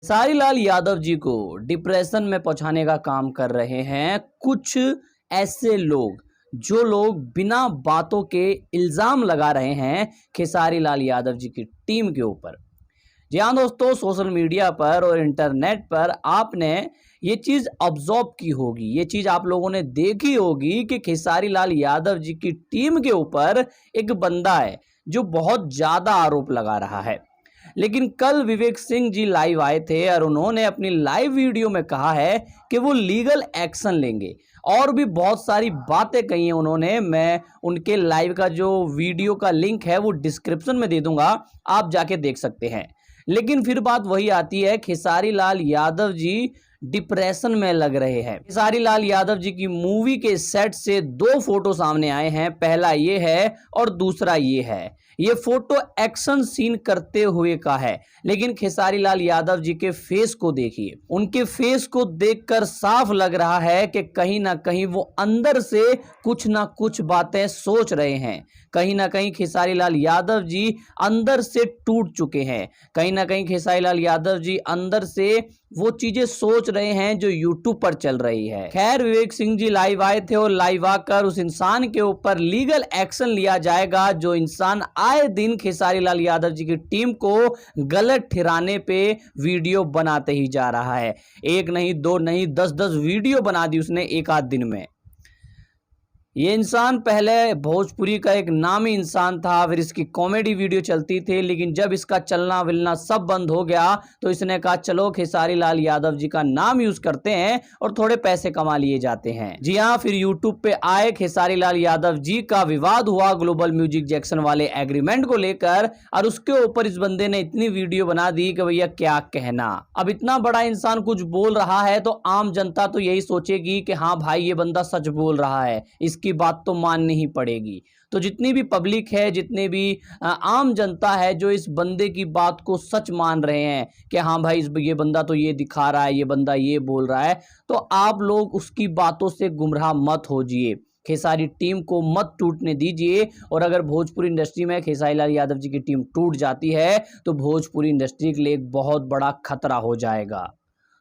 खेसारी लाल यादव जी को डिप्रेशन में पहुंचाने का काम कर रहे हैं कुछ ऐसे लोग, जो लोग बिना बातों के इल्जाम लगा रहे हैं खेसारी लाल यादव जी की टीम के ऊपर। जी हाँ दोस्तों, सोशल मीडिया पर और इंटरनेट पर आपने ये चीज ऑब्जर्व की होगी, ये चीज आप लोगों ने देखी होगी कि खेसारी लाल यादव जी की टीम के ऊपर एक बंदा है जो बहुत ज्यादा आरोप लगा रहा है। लेकिन कल विवेक सिंह जी लाइव आए थे और उन्होंने अपनी लाइव वीडियो में कहा है कि वो लीगल एक्शन लेंगे और भी बहुत सारी बातें कही हैं उन्होंने। मैं उनके लाइव का जो वीडियो का लिंक है वो डिस्क्रिप्शन में दे दूंगा, आप जाके देख सकते हैं। लेकिन फिर बात वही आती है, खेसारी लाल यादव जी डिप्रेशन में लग रहे हैं। खेसारी लाल यादव जी की मूवी के सेट से दो फोटो सामने आए हैं, पहला ये है और दूसरा ये है। ये फोटो एक्शन सीन करते हुए का है, लेकिन खेसारी लाल यादव जी के फेस को देखिए, उनके फेस को देखकर साफ लग रहा है कि कहीं ना कहीं वो अंदर से कुछ ना कुछ बातें सोच रहे हैं। कहीं ना कहीं खेसारी लाल यादव जी अंदर से टूट चुके हैं, कहीं ना कहीं खेसारी लाल यादव जी अंदर से वो चीजें सोच रहे हैं जो यूट्यूब पर चल रही है। खैर, विवेक सिंह जी लाइव आए थे और लाइव आकर उस इंसान के ऊपर लीगल एक्शन लिया जाएगा जो इंसान आए दिन खेसारी लाल यादव जी की टीम को गलत ठहराने पे वीडियो बनाते ही जा रहा है। एक नहीं, दो नहीं, 10-10 वीडियो बना दी उसने एक आध दिन में। ये इंसान पहले भोजपुरी का एक नामी इंसान था, फिर इसकी कॉमेडी वीडियो चलती थी, लेकिन जब इसका चलना विलना सब बंद हो गया तो इसने कहा चलो खेसारी लाल यादव जी का नाम यूज करते हैं और थोड़े पैसे कमा लिए जाते हैं। जी हाँ, फिर यूट्यूब पे आए, खेसारी लाल यादव जी का विवाद हुआ ग्लोबल म्यूजिक जैक्सन वाले एग्रीमेंट को लेकर, और उसके ऊपर इस बंदे ने इतनी वीडियो बना दी कि भैया क्या कहना। अब इतना बड़ा इंसान कुछ बोल रहा है तो आम जनता तो यही सोचेगी कि हाँ भाई ये बंदा सच बोल रहा है, इसकी बात तो माननी ही पड़ेगी। तो जितनी भी पब्लिक है, जितने भी आम जनता है जो इस बंदे की बात को सच मान रहे हैं कि हाँ भाई ये बंदा तो ये दिखा रहा है, ये बंदा ये बोल रहा है, तो आप लोग उसकी बातों से गुमराह मत होजिए, खेसारी टीम को मत टूटने दीजिए। और अगर भोजपुरी इंडस्ट्री में खेसारी लाल यादव जी की टीम टूट जाती है तो भोजपुरी इंडस्ट्री के लिए एक बहुत बड़ा खतरा हो जाएगा।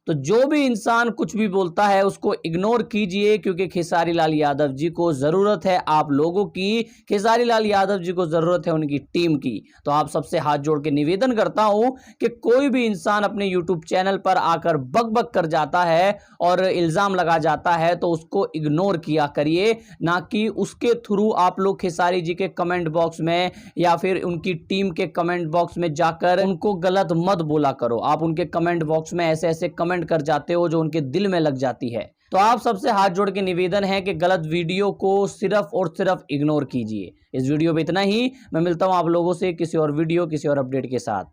तो जो भी इंसान कुछ भी बोलता है उसको इग्नोर कीजिए, क्योंकि खेसारी लाल यादव जी को जरूरत है आप लोगों की, खेसारी लाल यादव जी को जरूरत है उनकी टीम की। तो आप सबसे हाथ जोड़ के निवेदन करता हूं कि कोई भी इंसान अपने यूट्यूब चैनल पर आकर बक बक कर जाता है और इल्जाम लगा जाता है तो उसको इग्नोर किया करिए, ना कि उसके थ्रू आप लोग खेसारी जी के कमेंट बॉक्स में या फिर उनकी टीम के कमेंट बॉक्स में जाकर उनको गलत मत बोला करो। आप उनके कमेंट बॉक्स में ऐसे ऐसे कमेंट कर जाते हो जो उनके दिल में लग जाती है। तो आप सबसे हाथ जोड़ के निवेदन है कि गलत वीडियो को सिर्फ और सिर्फ इग्नोर कीजिए। इस वीडियो में इतना ही, मैं मिलता हूं आप लोगों से किसी और वीडियो किसी और अपडेट के साथ।